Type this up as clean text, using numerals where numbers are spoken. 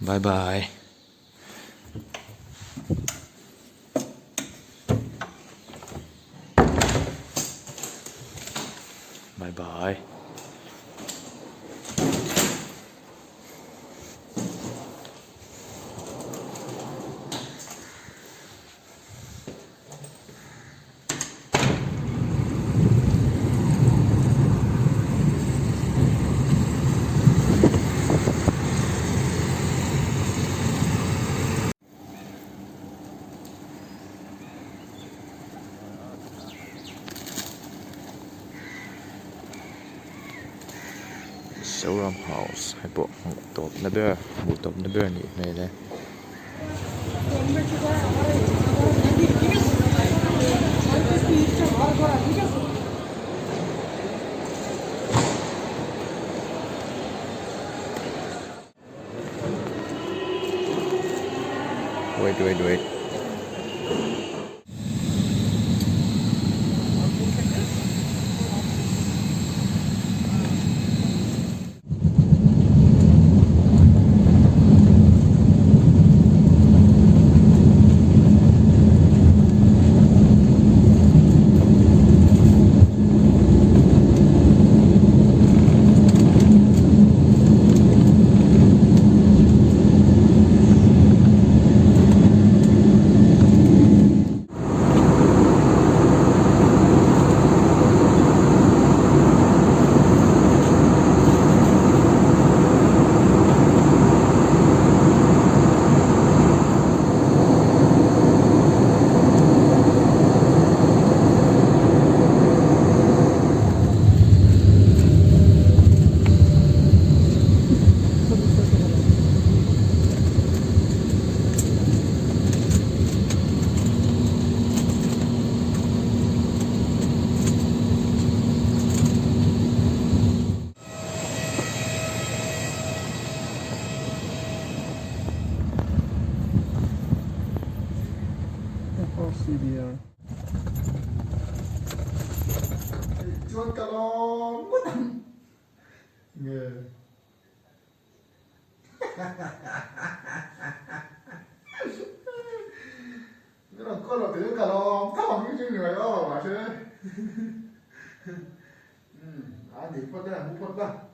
บายบาย บายบาย Sauram House hay bộ top na bear bộ top na bear ni này đây wait CBR. Chuột cà lon quá nặng nghề cái là con là tiếng cà lon các bạn biết người đó mà chứ anh thì phân ra không phân ra